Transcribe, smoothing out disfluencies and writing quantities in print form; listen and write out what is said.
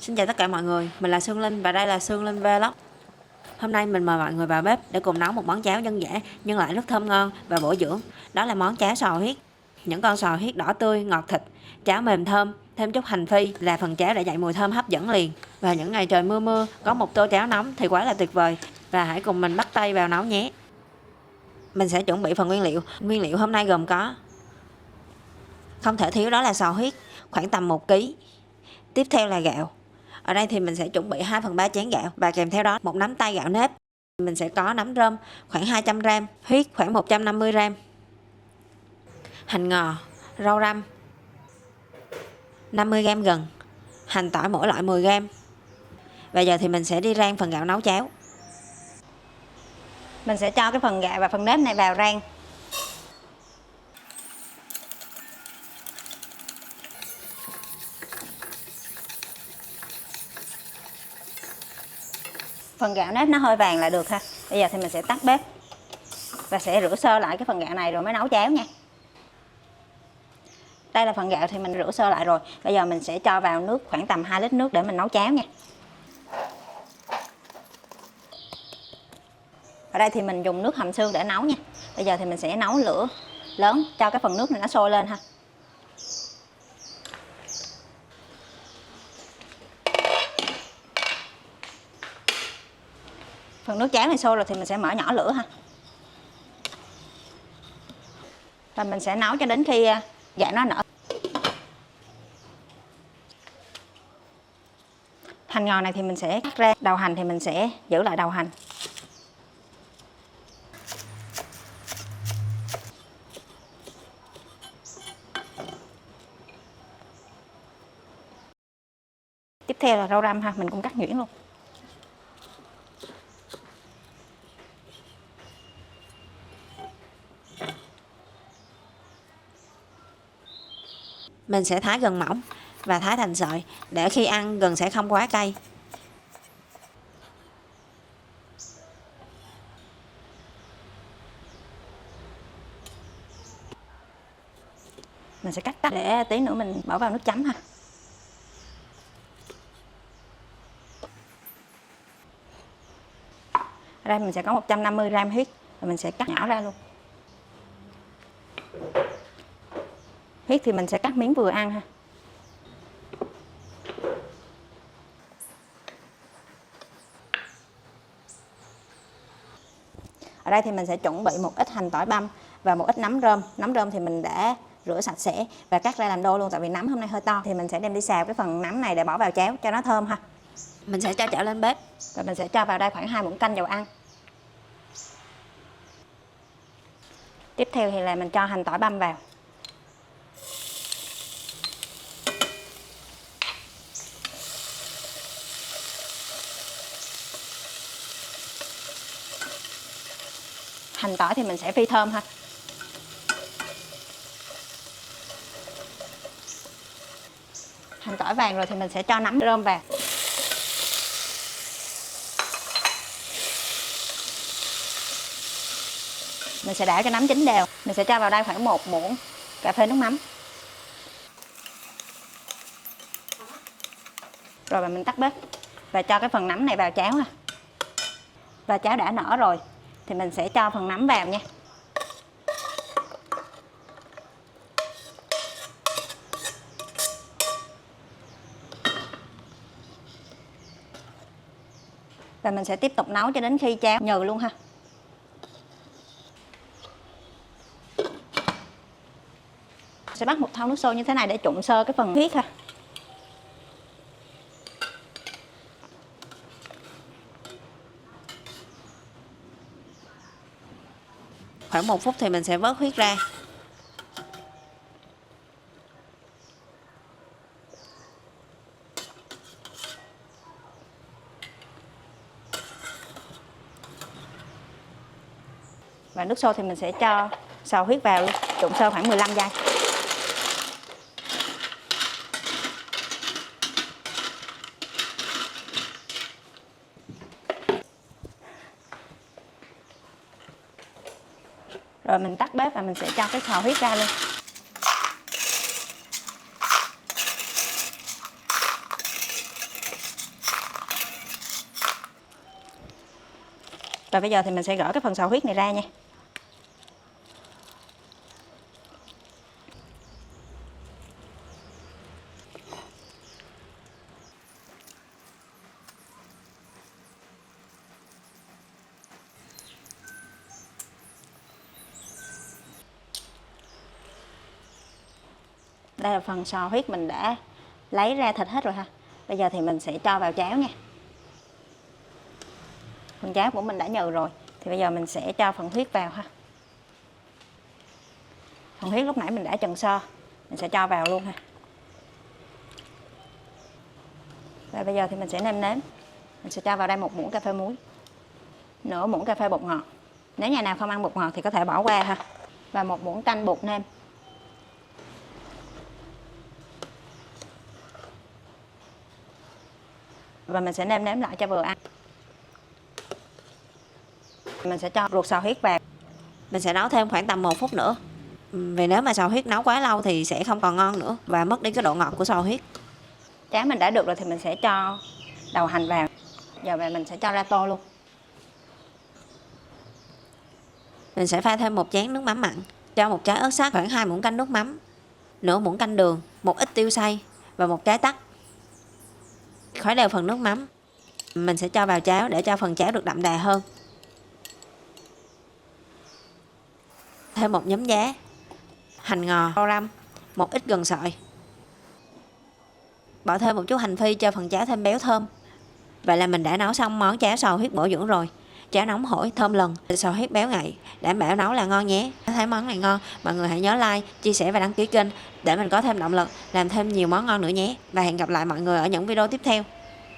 Xin chào tất cả mọi người, mình là Xuân Linh và đây là Xuân Linh Vlog. Hôm nay mình mời mọi người vào bếp để cùng nấu một món cháo dân dã nhưng lại rất thơm ngon và bổ dưỡng. Đó là món cháo sò huyết. Những con sò huyết đỏ tươi, ngọt thịt, cháo mềm thơm, thêm chút hành phi là phần cháo đã dậy mùi thơm hấp dẫn liền. Và những ngày trời mưa mưa, có một tô cháo nóng thì quá là tuyệt vời. Và hãy cùng mình bắt tay vào nấu nhé. Mình sẽ chuẩn bị phần nguyên liệu. Nguyên liệu hôm nay gồm có không thể thiếu đó là sò huyết, khoảng tầm 1 kg. Tiếp theo là gạo. Ở đây thì mình sẽ chuẩn bị 2/3 chén gạo và kèm theo đó một nắm tay gạo nếp. Mình sẽ có nấm rơm khoảng 200g, huyết khoảng 150g, hành ngò, rau răm 50g gừng, hành tỏi mỗi loại 10g. Và giờ thì mình sẽ đi rang phần gạo nấu cháo. Mình sẽ cho cái phần gạo và phần nếp này vào rang. Phần gạo nếp nó hơi vàng là được ha. Bây giờ thì mình sẽ tắt bếp và sẽ rửa sơ lại cái phần gạo này rồi mới nấu cháo nha. Đây là phần gạo thì mình rửa sơ lại rồi. Bây giờ mình sẽ cho vào nước khoảng tầm 2 lít nước để mình nấu cháo nha. Ở đây thì mình dùng nước hầm xương để nấu nha. Bây giờ thì mình sẽ nấu lửa lớn cho cái phần nước này nó sôi lên ha. Phần nước cháo này sôi rồi thì mình sẽ mở nhỏ lửa ha. Và mình sẽ nấu cho đến khi gạo nó nở. Hành ngò này thì mình sẽ cắt ra, đầu hành thì mình sẽ giữ lại đầu hành. Tiếp theo là rau răm ha, mình cũng cắt nhuyễn luôn. Mình sẽ thái gừng mỏng và thái thành sợi để khi ăn gừng sẽ không quá cay. Mình sẽ cắt tách để tí nữa mình bỏ vào nước chấm ha. Ở đây mình sẽ có 150g huyết và mình sẽ cắt nhỏ ra luôn. Huyết thì mình sẽ cắt miếng vừa ăn ha. Ở đây thì mình sẽ chuẩn bị một ít hành tỏi băm và một ít nấm rơm. Nấm rơm thì mình đã rửa sạch sẽ và cắt ra làm đôi luôn, tại vì nấm hôm nay hơi to thì mình sẽ đem đi xào cái phần nấm này để bỏ vào cháo cho nó thơm ha. Mình sẽ cho chảo lên bếp và mình sẽ cho vào đây khoảng 2 muỗng canh dầu ăn. Tiếp theo thì là mình cho hành tỏi băm vào. Hành tỏi thì mình sẽ phi thơm ha. Hành tỏi vàng rồi thì mình sẽ cho nấm rơm vào. Mình sẽ đảo cho nấm chín đều. Mình sẽ cho vào đây khoảng 1 muỗng cà phê nước mắm. Rồi mình tắt bếp và cho cái phần nấm này vào cháo ha. Và cháo đã nở rồi thì mình sẽ cho phần nấm vào nha. Và mình sẽ tiếp tục nấu cho đến khi cháo nhừ luôn ha. Sẽ bắt một thau nước sôi như thế này để trụng sơ cái phần huyết ha. Khoảng 1 phút thì mình sẽ vớt huyết ra. Và nước sôi thì mình sẽ cho sò huyết vào luôn, trụng sơ khoảng 15 giây. Rồi mình tắt bếp và mình sẽ cho cái sò huyết ra luôn. Rồi bây giờ thì mình sẽ gỡ cái phần sò huyết này ra nha. Đây là phần sò huyết mình đã lấy ra thịt hết rồi ha. Bây giờ thì mình sẽ cho vào cháo nha. Phần cháo của mình đã nhừ rồi, thì bây giờ mình sẽ cho phần huyết vào ha. Phần huyết lúc nãy mình đã trần sơ, mình sẽ cho vào luôn ha. Và bây giờ thì mình sẽ nêm nếm. Mình sẽ cho vào đây 1 muỗng cà phê muối, nửa muỗng cà phê bột ngọt. Nếu nhà nào không ăn bột ngọt thì có thể bỏ qua ha. Và 1 muỗng canh bột nêm. Và mình sẽ nêm nếm lại cho vừa ăn. Mình sẽ cho ruột sò huyết vào. Mình sẽ nấu thêm khoảng tầm 1 phút nữa. Vì nếu mà sò huyết nấu quá lâu thì sẽ không còn ngon nữa và mất đi cái độ ngọt của sò huyết. Cháo mình đã được rồi thì mình sẽ cho đầu hành vào. Giờ về mình sẽ cho ra tô luôn. Mình sẽ pha thêm 1 chén nước mắm mặn, cho 1 trái ớt sắc, khoảng 2 muỗng canh nước mắm, nửa muỗng canh đường, 1 ít tiêu xay và 1 trái tắc. Khuấy đều phần nước mắm. Mình sẽ cho vào cháo để cho phần cháo được đậm đà hơn. Thêm 1 nhúm giá, hành ngò, rau răm, 1 ít gừng sợi. Bỏ thêm một chút hành phi cho phần cháo thêm béo thơm. Vậy là mình đã nấu xong món cháo sò huyết bổ dưỡng rồi. Cháo nóng hổi, thơm lừng, sò huyết béo ngậy, đảm bảo nấu là ngon nhé. Nếu thấy món này ngon, mọi người hãy nhớ like, chia sẻ và đăng ký kênh để mình có thêm động lực làm thêm nhiều món ngon nữa nhé. Và hẹn gặp lại mọi người ở những video tiếp theo.